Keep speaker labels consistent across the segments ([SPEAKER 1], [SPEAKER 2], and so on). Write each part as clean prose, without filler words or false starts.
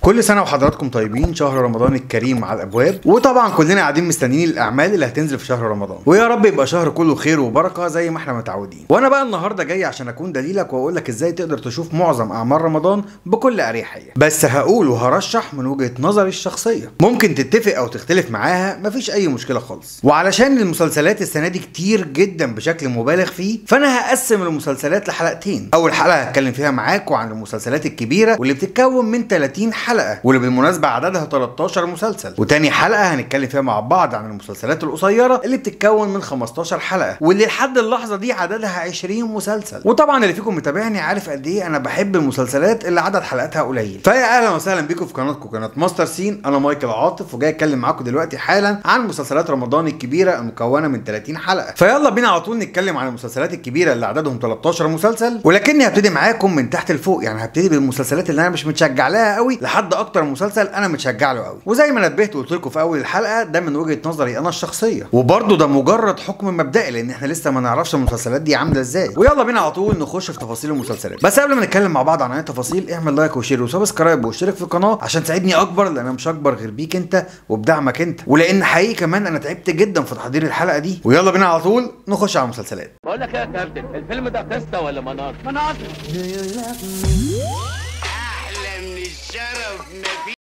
[SPEAKER 1] كل سنه وحضراتكم طيبين. شهر رمضان الكريم على الابواب، وطبعا كلنا قاعدين مستنيين الاعمال اللي هتنزل في شهر رمضان، ويا رب يبقى شهر كله خير وبركه زي ما احنا متعودين. وانا بقى النهارده جاي عشان اكون دليلك واقول لك ازاي تقدر تشوف معظم اعمال رمضان بكل اريحيه، بس هقول وهرشح من وجهه نظري الشخصيه، ممكن تتفق او تختلف معاها، مفيش اي مشكله خالص. وعلشان المسلسلات السنه دي كتير جدا بشكل مبالغ فيه، فانا هقسم المسلسلات لحلقتين. اول حلقه هتكلم فيها معاكم عن المسلسلات الكبيره واللي بتتكون من 30 حلقه، واللي بالمناسبه عددها 13 مسلسل. وتاني حلقه هنتكلم فيها مع بعض عن المسلسلات القصيره اللي بتتكون من 15 حلقه، واللي لحد اللحظه دي عددها 20 مسلسل. وطبعا اللي فيكم متابعني عارف قد ايه انا بحب المسلسلات اللي عدد حلقاتها قليل. فيا اهلا وسهلا بيكم في قناتكم، قناه ماستر سين. انا مايكل عاطف، وجاي اتكلم معاكم دلوقتي حالا عن مسلسلات رمضان الكبيره المكونه من 30 حلقه. فيلا بينا على طول نتكلم عن المسلسلات الكبيره اللي عددهم 13 مسلسل، ولكني هبتدي معاكم من تحت لفوق، يعني هبتدي بالمسلسلات اللي انا مش متشجع لها قوي لحد اكتر مسلسل انا متشجع له قوي. وزي ما نبهت وقلت لكم في اول الحلقه، ده من وجهه نظري انا الشخصيه، وبرده ده مجرد حكم مبدئي لان احنا لسه ما نعرفش المسلسلات دي عامله ازاي. ويلا بينا على طول نخش في تفاصيل المسلسلات. بس قبل ما نتكلم مع بعض عن اي تفاصيل، اعمل لايك وشير وسبسكرايب واشترك في القناه عشان تساعدني اكبر، لان انا مش اكبر غير بيك انت وبدعمك انت، ولان حقيقي كمان انا تعبت جدا في تحضير الحلقه دي. ويلا بينا على طول نخش على المسلسلات.
[SPEAKER 2] بقول لك ايه يا كابتن، الفيلم ده قصه ولا مناظر؟ مناظر.
[SPEAKER 3] احلى من الشرف مفيش.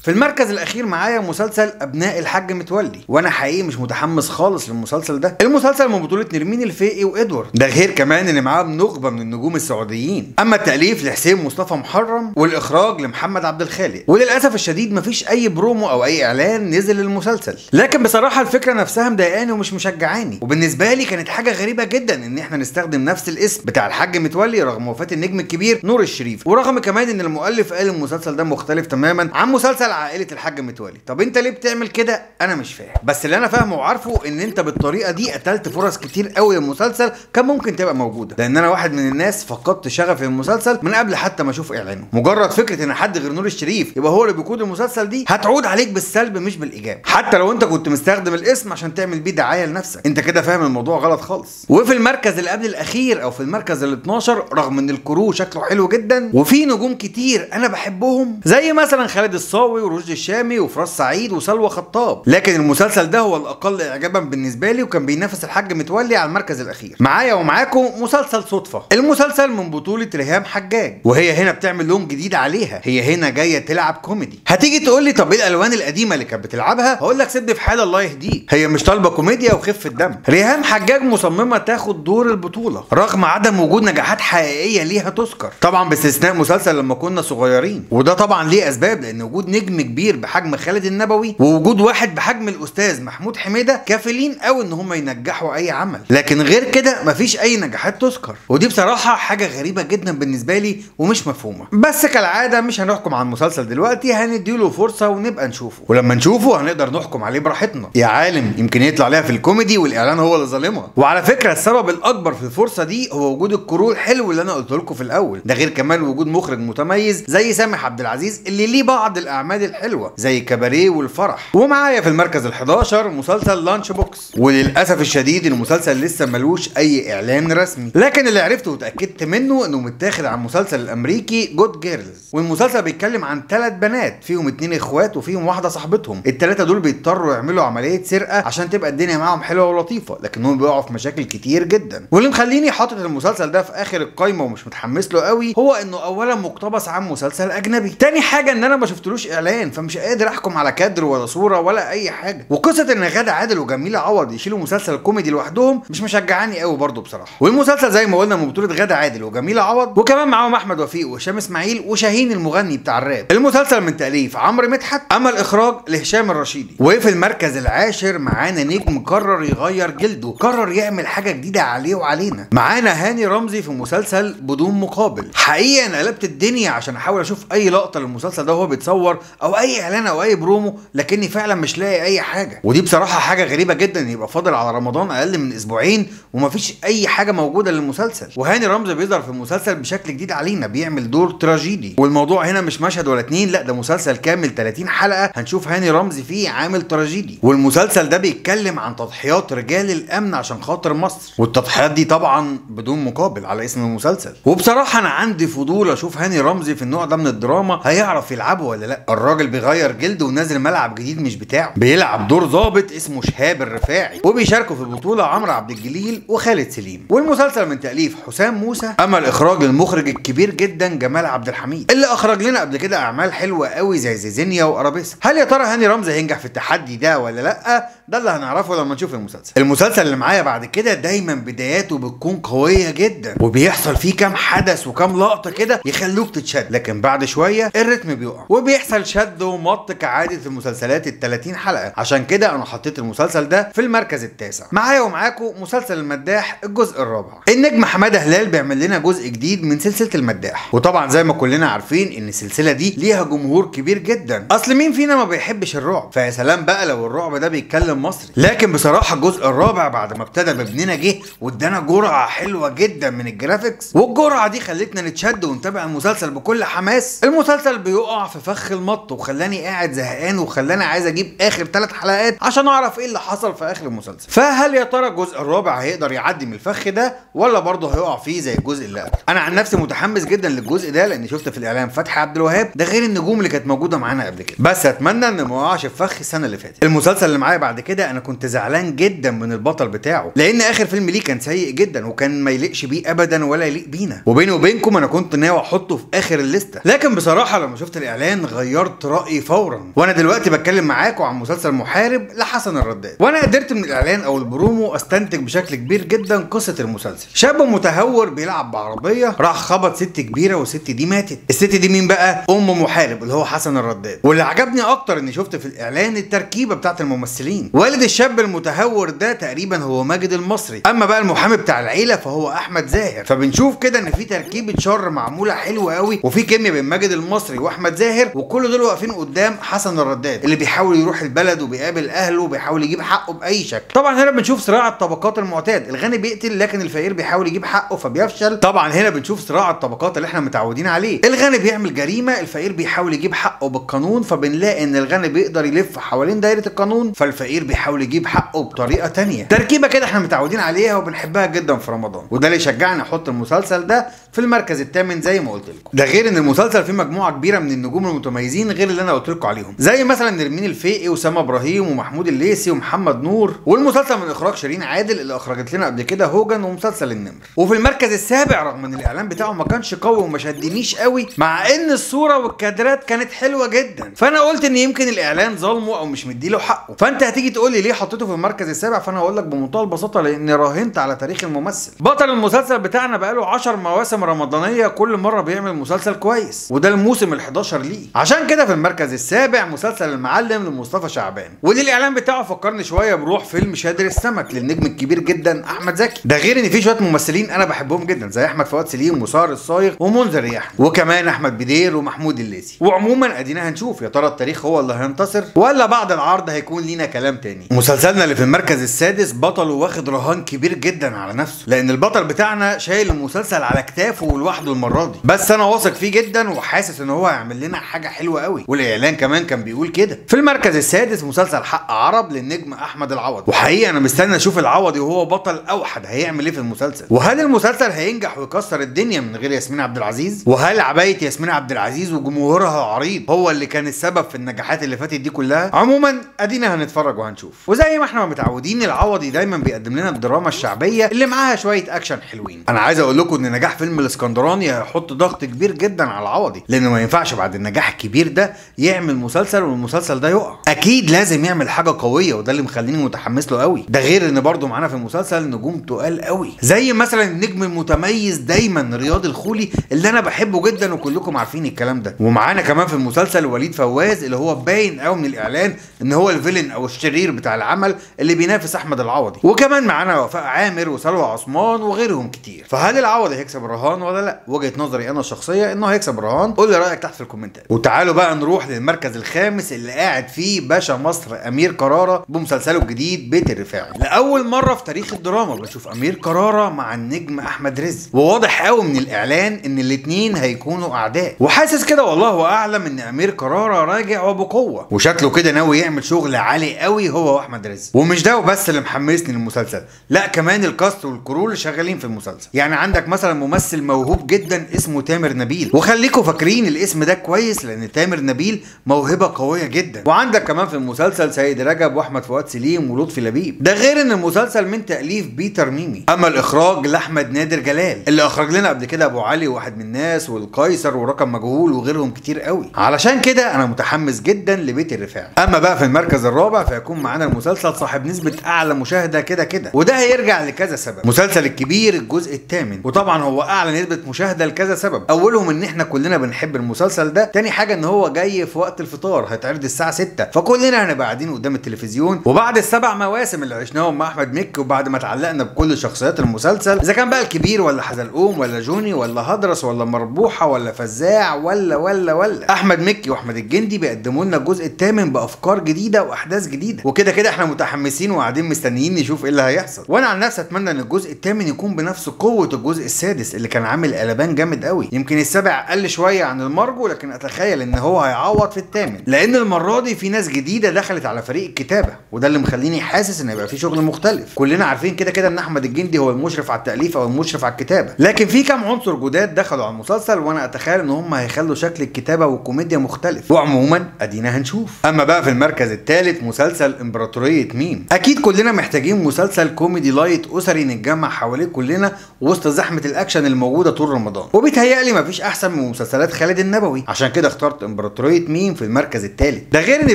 [SPEAKER 1] في المركز الاخير معايا مسلسل ابناء الحاج متولي، وانا حقيقي مش متحمس خالص للمسلسل ده. المسلسل من بطوله نرمين الفقي وادوارد، ده غير كمان ان معاهم نخبه من النجوم السعوديين. اما التاليف لحسين مصطفى محرم، والاخراج لمحمد عبد الخالق. وللاسف الشديد مفيش اي برومو او اي اعلان نزل للمسلسل، لكن بصراحه الفكره نفسها مضايقاني ومش مشجعاني. وبالنسبه لي كانت حاجه غريبه جدا ان احنا نستخدم نفس الاسم بتاع الحاج متولي رغم وفاه النجم الكبير نور الشريف، ورغم كمان ان المؤلف قال المسلسل ده مختلف تماما عن مسلسل عائله الحاج متولي. طب انت ليه بتعمل كده؟ انا مش فاهم. بس اللي انا فاهمه وعارفه ان انت بالطريقه دي قتلت فرص كتير قوي للمسلسل كان ممكن تبقى موجوده، لان انا واحد من الناس فقدت شغف المسلسل من قبل حتى ما اشوف اعلانه. مجرد فكره ان حد غير نور الشريف يبقى هو اللي بيقود المسلسل دي هتعود عليك بالسلب مش بالايجاب، حتى لو انت كنت مستخدم الاسم عشان تعمل بيه دعايه لنفسك. انت كده فاهم الموضوع غلط خالص. وفي المركز اللي قبل الاخير او في المركز ال 12، رغم ان الكرو شكله حلو جدا وفي نجوم كتير انا بحبهم زي مثلا خالد الصاوي ورشدي الشامي وفراس سعيد وسلوى خطاب، لكن المسلسل ده هو الاقل اعجابا بالنسبه لي، وكان بينافس الحاج متولي على المركز الاخير. معايا ومعاكم مسلسل صدفه. المسلسل من بطوله ريهام حجاج، وهي هنا بتعمل لون جديد عليها، هي هنا جايه تلعب كوميدي. هتيجي تقول لي طب ايه الالوان القديمه اللي كانت بتلعبها؟ هقول لك سيبني في حاله الله يهديك، هي مش طالبه كوميديا وخفه دم. ريهام حجاج مصممه تاخد دور البطوله رغم عدم وجود نجاحات حقيقيه ليها تذكر، طبعا باستثناء مسلسل لما كنا صغيرين، وده طبعا ليه اسباب، لان وجود نجم كبير بحجم خالد النبوي ووجود واحد بحجم الاستاذ محمود حميده كافلين قوي ان هم ينجحوا اي عمل، لكن غير كده مفيش اي نجاحات تذكر. ودي بصراحه حاجه غريبه جدا بالنسبه لي ومش مفهومه. بس كالعاده مش هنحكم على المسلسل دلوقتي، هنديله فرصه ونبقى نشوفه، ولما نشوفه هنقدر نحكم عليه براحتنا. يا عالم يمكن يطلع عليها في الكوميدي والاعلان هو اللي ظالمها. وعلى فكره السبب الاكبر في الفرصه دي هو وجود الكرو الحلو اللي انا قلت لكم في الاول، ده غير كمان وجود مخرج متميز زي سامح عبد العزيز اللي ليه بعض الاعمال الحلوه زي كباريه والفرح. ومعايا في المركز ال11 مسلسل لانش بوكس، وللاسف الشديد المسلسل لسه ملوش اي اعلان رسمي، لكن اللي عرفته وتاكدت منه انه متاخد عن المسلسل الامريكي جود جيرلز. والمسلسل بيتكلم عن 3 بنات فيهم 2 اخوات وفيهم واحده صاحبتهم، ال3 دول بيضطروا يعملوا عمليه سرقه عشان تبقى الدنيا معاهم حلوه ولطيفه، لكنهم بيقعوا في مشاكل كتير جدا. واللي مخليني حاطط المسلسل ده في اخر القايمه ومش متحمس له قوي هو انه اولا مقتبس عن مسلسل اجنبي، تاني حاجه ان انا ما شفتلوش اعلان فمش قادر احكم على كادر ولا صوره ولا اي حاجه، وقصه ان غادة عادل وجميله عوض يشيلوا مسلسل كوميدي لوحدهم مش مشجعاني قوي برضه بصراحه. والمسلسل زي ما قلنا من بطوله غادة عادل وجميله عوض، وكمان معاهم احمد وفيق وهشام اسماعيل وشاهين المغني بتاع الراب. المسلسل من تاليف عمرو مدحت، اما الاخراج لهشام الرشيدي. وفي المركز العاشر معانا نجم قرر يغير جلده، قرر يعمل حاجه جديده عليه وعلينا. معانا هاني رمزي في مسلسل بدون مقابل. حقيقه انا قلبت الدنيا عشان احاول اشوف اي لقطه للمسلسل ده وهو بيتصور او اي اعلان او اي برومو، لكني فعلا مش لاقي اي حاجه. ودي بصراحه حاجه غريبه جدا، يبقى فاضل على رمضان اقل من اسبوعين ومفيش اي حاجه موجوده للمسلسل. وهاني رمزي بيظهر في المسلسل بشكل جديد علينا، بيعمل دور تراجيدي، والموضوع هنا مش مشهد ولا اتنين، لا ده مسلسل كامل 30 حلقه هنشوف هاني رمزي فيه عامل تراجيدي. والمسلسل ده بيتكلم عن تضحيات رجال الامن عشان خاطر مصر، والتضحيات دي طبعا بدون مقابل على اسم المسلسل. وبصراحه انا عندي فضول اشوف هاني رمزي في النوع ده من الدراما هيعرف يلعبه ولا لا. الراجل بيغير جلده ونازل ملعب جديد مش بتاعه، بيلعب دور ضابط اسمه شهاب الرفاعي، وبيشاركوا في البطوله عمرو عبد الجليل وخالد سليم. والمسلسل من تاليف حسام موسى، اما الاخراج المخرج الكبير جدا جمال عبد الحميد اللي اخرج لنا قبل كده اعمال حلوه قوي زي زيزينيا وارابيسك. هل يا ترى هاني رمزي هينجح في التحدي ده ولا لا؟ ده اللي هنعرفه لما نشوف المسلسل. المسلسل اللي معايا بعد كده دايما بداياته بتكون قويه جدا، وبيحصل فيه كام حدث وكام لقطه كده يخلوك تتشد، لكن بعد شويه الريتم بيقع وبيحصل شد ومط كعاده المسلسلات ال 30 حلقه. عشان كده انا حطيت المسلسل ده في المركز التاسع. معايا ومعاكم مسلسل المداح الجزء الرابع. النجم حماده هلال بيعمل لنا جزء جديد من سلسله المداح، وطبعا زي ما كلنا عارفين ان السلسله دي ليها جمهور كبير جدا، اصل مين فينا ما بيحبش الرعب؟ فيا سلام بقى لو الرعب ده بيتكلم مصري. لكن بصراحه الجزء الرابع بعد ما ابتدى بابننا جه وادانا جرعه حلوه جدا من الجرافيكس، والجرعه دي خلتنا نتشد ونتابع المسلسل بكل حماس. المسلسل بيقع في فخ المط وخلاني قاعد زهقان وخلاني عايز اجيب اخر 3 حلقات عشان اعرف ايه اللي حصل في اخر المسلسل. فهل يا ترى الجزء الرابع هيقدر يعدي من الفخ ده ولا برضه هيقع فيه زي الجزء اللي قبل؟ انا عن نفسي متحمس جدا للجزء ده لاني شفت في الاعلان فتحي عبد الوهاب، ده غير النجوم اللي كانت موجوده معانا قبل كده، بس اتمنى ان ما يقعش في فخ السنه اللي فاتت. المسلسل اللي معايا بعد كده انا كنت زعلان جدا من البطل بتاعه، لان اخر فيلم ليه كان سيء جدا وكان ما يليقش بيه ابدا ولا يليق بينا، وبيني وبينكم انا كنت ناوي احطه في اخر الليسته، لكن بصراحه لما شفت الاعلان غيرت رايي فورا. وانا دلوقتي بتكلم معاكم عن مسلسل محارب لحسن الرداد، وانا قدرت من الاعلان او البرومو استنتج بشكل كبير جدا قصه المسلسل. شاب متهور بيلعب بعربيه راح خبط ست كبيره والست دي ماتت. الست دي مين بقى؟ ام محارب اللي هو حسن الرداد. واللي عجبني اكتر اني شفت في الاعلان التركيبه بتاعت الممثلين. والد الشاب المتهور ده تقريبا هو ماجد المصري، اما بقى المحامي بتاع العيله فهو احمد زاهر. فبنشوف كده ان في تركيبه شر معموله حلوه قوي، وفي كيمياء بين ماجد المصري واحمد زاهر، وكل دول واقفين قدام حسن الرداد اللي بيحاول يروح البلد وبيقابل اهله وبيحاول يجيب حقه باي شكل. طبعا هنا بنشوف صراع الطبقات المعتاد، الغني بيقتل لكن الفقير بيحاول يجيب حقه فبيفشل. طبعا هنا بنشوف صراع الطبقات اللي احنا متعودين عليه، الغني بيعمل جريمه، الفقير بيحاول يجيب حقه بالقانون، فبنلاقي ان الغني بيقدر يلف حوالين دايره القانون، فالفقير بيحاول يجيب حقه بطريقه تانية. تركيبه كده احنا متعودين عليها وبنحبها جدا في رمضان، وده اللي يشجعني احط المسلسل ده في المركز الثامن زي ما قلت لكم. ده غير ان المسلسل فيه مجموعه كبيره من النجوم المتميزين غير اللي انا قلت لكم عليهم، زي مثلا نرمين الفقي وسام ابراهيم ومحمود الليثي ومحمد نور. والمسلسل من اخراج شيرين عادل اللي اخرجت لنا قبل كده هوجن ومسلسل النمر. وفي المركز السابع رغم ان الاعلان بتاعه ما كانش قوي وما شدنيش قوي، مع ان الصوره والكادرات كانت حلوه جدا، فانا قلت ان يمكن الاعلان ظلمه او مش مديله حقه. فانت هتيجي تقول لي ليه حطيته في المركز السابع، فانا هقول لك بمنتهى البساطه لاني راهنت على تاريخ الممثل. بطل المسلسل بتاعنا بقاله 10 مواسم رمضانيه كل مره بيعمل مسلسل كويس، وده الموسم ال11 ليه. عشان كده في المركز السابع مسلسل المعلم لمصطفى شعبان، واللي الاعلان بتاعه فكرني شويه بروح فيلم شادر السمك للنجم الكبير جدا احمد زكي. ده غير ان في شويه ممثلين انا بحبهم جدا زي احمد فؤاد سليم وسار الصايغ ومنذر يحيى وكمان احمد بدير ومحمود الليثي. وعموما ادينا هنشوف يا ترى التاريخ هو اللي هينتصر ولا بعد العرض هيكون لينا كلام تاني. مسلسلنا اللي في المركز السادس بطله واخد رهان كبير جدا على نفسه، لان البطل بتاعنا شايل المسلسل على كتافه لوحده المره دي، بس انا واثق فيه جدا وحاسس ان هو هيعمل لنا حاجه حلوه قوي، والاعلان كمان كان بيقول كده. في المركز السادس مسلسل حق عرب للنجم احمد العوضي، وحقيقه انا مستني اشوف العوضي وهو بطل اوحد هيعمل ايه في المسلسل، وهل المسلسل هينجح ويكسر الدنيا من غير ياسمين عبد العزيز، وهل عبايه ياسمين عبد العزيز وجمهورها العريض هو اللي كان السبب في النجاحات اللي فاتت دي كلها. عموما ادينا هنتفرج وهنشوف. وزي ما احنا متعودين العوضي دايما بيقدم لنا الدراما الشعبيه اللي معاها شويه اكشن حلوين. انا عايز اقول لكم ان نجاح فيلم الاسكندراني هيحط ضغط كبير جدا على العوضي، لانه ما ينفعش بعد النجاح الكبير ده يعمل مسلسل والمسلسل ده يقع، اكيد لازم يعمل حاجه قويه، وده اللي مخليني متحمس له قوي. ده غير ان برده معانا في المسلسل نجوم تقال قوي زي مثلا النجم المتميز دايما رياض الخولي اللي انا بحبه جدا وكلكم عارفين الكلام ده. ومعانا كمان في المسلسل وليد فواز اللي هو باين قوي من الاعلان ان هو الفيلن او الشرير بتاع العمل اللي بينافس احمد العوضي. وكمان معانا وفاء عامر وسلوى عثمان وغيرهم كتير. فهل العوضي هيكسب الرهان ولا لا؟ وجهه نظري انا الشخصيه انه هيكسب الرهان. قول لي رايك تحت في الكومنتات. وتعالوا بقى بقى نروح للمركز الخامس اللي قاعد فيه باشا مصر امير كرارة بمسلسله الجديد بيت الرفاعي. لاول مره في تاريخ الدراما بشوف امير كرارة مع النجم احمد رزق، وواضح قوي من الاعلان ان الاتنين هيكونوا اعداء، وحاسس كده والله اعلم ان امير كرارة راجع وبقوه، وشكله كده ناوي يعمل شغل عالي قوي هو واحمد رزق. ومش ده بس اللي محمسني للمسلسل، لا كمان الكاست والكرو اللي شغالين في المسلسل. يعني عندك مثلا ممثل موهوب جدا اسمه تامر نبيل، وخليكم فاكرين الاسم ده كويس لان تامر نبيل موهبه قويه جدا. وعندك كمان في المسلسل سيد رجب واحمد فؤاد سليم ولطفي لبيب، ده غير ان المسلسل من تاليف بيتر ميمي. اما الاخراج لاحمد نادر جلال اللي اخرج لنا قبل كده ابو علي وواحد من الناس والقيصر ورقم مجهول وغيرهم كتير قوي. علشان كده انا متحمس جدا لبيت الرفاعي. اما بقى في المركز الرابع فيكون معانا المسلسل صاحب نسبه اعلى مشاهده كده وده هيرجع لكذا سبب. مسلسل الكبير الجزء الثامن، وطبعا هو اعلى نسبه مشاهده لكذا سبب، اولهم ان احنا كلنا بنحب المسلسل ده، تاني حاجه ان هو جاي في وقت الفطار، هيتعرض الساعه 6 فكلنا هنبقى قاعدين قدام التلفزيون. وبعد السبع مواسم اللي عشناهم مع احمد مكي وبعد ما اتعلقنا بكل شخصيات المسلسل، اذا كان بقى الكبير ولا حزلقوم ولا جوني ولا هدرس ولا مربوحه ولا فزاع ولا احمد مكي واحمد الجندي بيقدموا لنا الجزء الثامن بافكار جديده واحداث جديده، وكده احنا متحمسين وقاعدين مستنيين نشوف ايه اللي هيحصل. وانا عن نفسي اتمنى ان الجزء الثامن يكون بنفس قوه الجزء السادس اللي كان عامل قلبان جامد قوي. يمكن السابع اقل شويه عن المرجو، لكن اتخيل ان هو هيعوض في الثامن، لان المره دي في ناس جديده دخلت على فريق الكتابه، وده اللي مخليني حاسس ان هيبقى في شغل مختلف. كلنا عارفين كده ان احمد الجندي هو المشرف على التاليف او المشرف على الكتابه، لكن في كام عنصر جداد دخلوا على المسلسل وانا اتخيل ان هم هيخلوا شكل الكتابه والكوميديا مختلف، وعموما ادينا هنشوف. اما بقى في المركز الثالث مسلسل امبراطوريه ميم. اكيد كلنا محتاجين مسلسل كوميدي لايت اسري نتجمع حواليه كلنا وسط زحمه الاكشن الموجوده طول رمضان، وبيتهيألي مفيش احسن من مسلسلات خالد النبوي، عشان كده اخترت امبراطوريه ميم في المركز الثالث. ده غير ان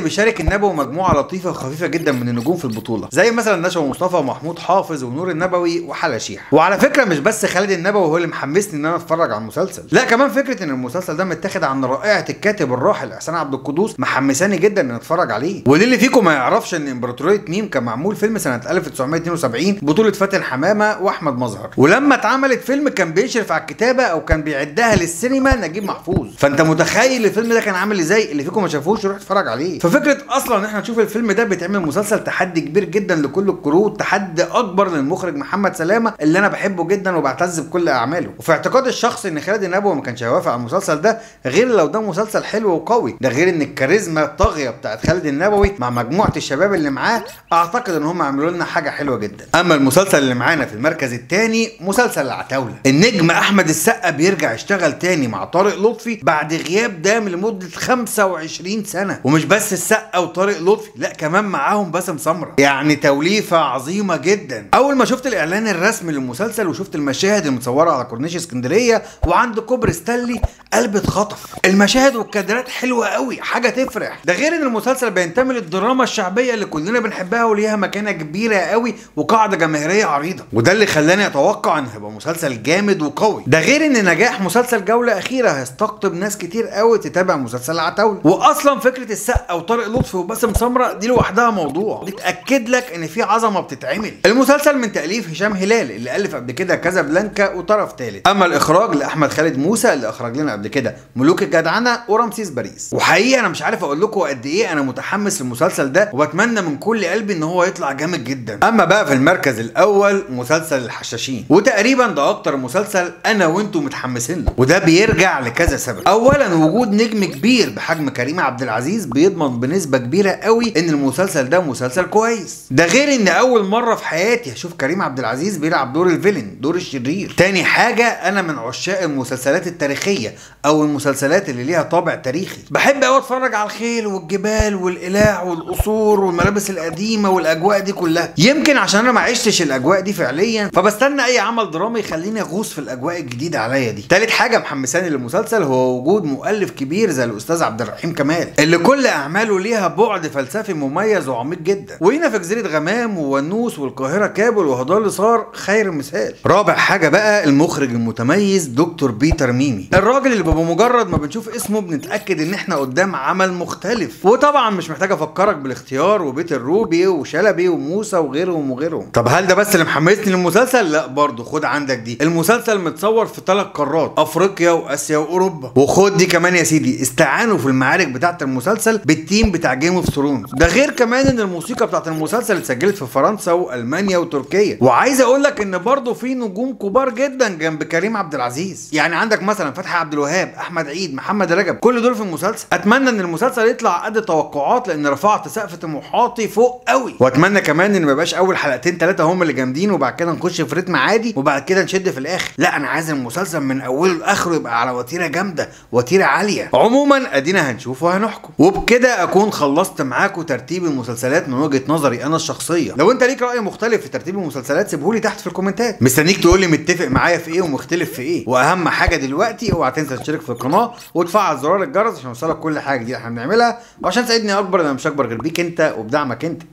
[SPEAKER 1] بيشارك النبوي مجموعه لطيفه وخفيفه جدا من النجوم في البطوله، زي مثلا نشوى مصطفى ومحمود حافظ ونور النبوي وحلا شيحه. وعلى فكره مش بس خالد النبوي هو اللي محمسني ان انا اتفرج على المسلسل، لا كمان فكره ان المسلسل ده متاخد عن رائعه الكاتب الراحل احسان عبد القدوس محمساني جدا ان اتفرج عليه. واللي فيكم ما يعرفش ان امبراطوريه ميم كان معمول فيلم سنه 1972 بطوله فاتن حمامه واحمد مظهر، ولما اتعملت فيلم كان بيشرف على الكتابه او كان بيعدها للسينما نجيب محفوظ. فانت متخيل الفيلم ده كان عامل ازاي؟ اللي فيكم ما شافوش يروح يتفرج عليه. ففكره اصلا ان احنا نشوف الفيلم ده بيتعمل مسلسل تحدي كبير جدا لكل الكرو، تحدي اكبر للمخرج محمد سلامه اللي انا بحبه جدا وبعتز بكل اعماله. وفي اعتقادي الشخصي ان خالد النبوي ما كانش هيوافق على المسلسل ده غير لو ده مسلسل حلو وقوي، ده غير ان الكاريزما الطاغيه بتاعت خالد النبوي مع مجموعه الشباب اللي معاه اعتقد ان هم عملوا لنا حاجه حلوه جدا. اما المسلسل اللي معانا في المركز الثاني مسلسل العتاوله. النجم احمد السقا بيرجع يشتغل تاني مع طارق لطفي بعد غياب دام لمده 25 سنه، ومش بس السقا وطارق لطفي، لا كمان معاهم باسم سمره، يعني توليفه عظيمه جدا. اول ما شفت الاعلان الرسمي للمسلسل وشفت المشاهد المتصوره على كورنيش اسكندريه وعند كوبري ستانلي قلبي اتخطف. المشاهد والكادرات حلوه قوي، حاجه تفرح. ده غير ان المسلسل بينتمي للدراما الشعبيه اللي كلنا بنحبها وليها مكانه كبيره قوي وقاعده جماهيريه عريضه، وده اللي خلاني اتوقع انه هيبقى مسلسل جامد وقوي. ده غير ان نجاح مسلسل جوله اخيره هيستقطب ناس كتير قوي تتابع مسلسل العتاوله. واصلا فكره السقا وطارق لطفي وباسم سمره دي لوحدها موضوع بتاكد لك ان في عظمه بتتعمل. المسلسل من تاليف هشام هلال اللي الف قبل كده كازابلانكا وطرف ثالث. اما الاخراج لاحمد خالد موسى اللي اخرج لنا قبل كده ملوك الجدعنه ورمسيس باريس. وحقيقه انا مش عارف اقول لكم قد ايه انا متحمس للمسلسل ده وبتمنى من كل قلبي ان هو يطلع جامد جدا. اما بقى في المركز الاول مسلسل الحشاشين، وتقريبا ده اكتر مسلسل انا وانتم متحمسين له، وده بيرجع لكذا سبب. اولا وجود نجم كبير بحجم كريم عبد العزيز بيضمن بنسبه كبيره قوي ان المسلسل ده مسلسل كويس. ده غير ان اول مره في حياتي هشوف كريم عبد العزيز بيلعب دور الفيلن، دور الشرير. تاني حاجه انا من عشاق المسلسلات التاريخيه او المسلسلات اللي ليها طابع تاريخي، بحب قوي اتفرج على الخيل والجبال والقلاع والقصور والملابس القديمه والاجواء دي كلها. يمكن عشان انا ما عشتش الاجواء دي فعليا فبستنى اي عمل درامي يخليني اغوص في الاجواء الجديده عليا دي. تالت حاجه محمساني للمسلسل هو وجود مؤلف كبير زي الاستاذ عبد الرحيم كمال اللي كل اعماله ليها بعد فلسفي مميز وعميق جدا، وهنا في جزيره غمام وونوس والقاهره كابل وهضال صار خير مثال. رابع حاجه بقى المخرج المتميز دكتور بيتر ميمي، الراجل اللي بمجرد ما بنشوف اسمه بنتاكد ان احنا قدام عمل مختلف. وطبعا مش محتاج افكرك بالاختيار وبيت الروبي وشلبي وموسى وغيرهم وغيرهم. طب هل ده بس اللي محمسني للمسلسل؟ لا برضه خد عندك دي، المسلسل متصور في 3 قارات، افريقيا واسيا واوروبا. وخد دي كمان يا سيدي، استعانوا في المعارك بتاعه المسلسل بالتيم بتاع جيم اوف ثرونز. ده غير كمان ان الموسيقى بتاعه المسلسل اتسجلت في فرنسا والمانيا وتركيا. وعايز اقول لك ان برضه في نجوم كبار جدا جنب كريم عبد العزيز، يعني عندك مثلا فتحي عبد الوهاب، احمد عيد، محمد رجب، كل دول في المسلسل. اتمنى ان المسلسل يطلع قد التوقعات لان رفعت سقف طموحاتي فوق قوي. واتمنى كمان ان ما يبقاش اول حلقتين ثلاثه هم اللي جامدين وبعد كده نخش في رتم عادي وبعد كده نشد في الاخر. لا، انا عايز المسلسل من اوله لاخره يبقى على وتيره جامده، وتيره عاليه. عموما ادينا هنشوف وهنحكم. وبكده اكون خلصت معاكم ترتيب المسلسلات من وجهه نظري انا الشخصيه. لو انت ليك راي مختلف في ترتيب المسلسلات سيبهولي تحت في الكومنتات. مستنيك تقول لي متفق معايا في ايه ومختلف في ايه. واهم حاجه دلوقتي اوعى تنسى تشترك في القناه وتفعل زرار الجرس عشان يوصلك كل حاجه جديده احنا بنعملها، وعشان تساعدني اكبر انا مش اكبر غير بيك انت وبدعمك انت.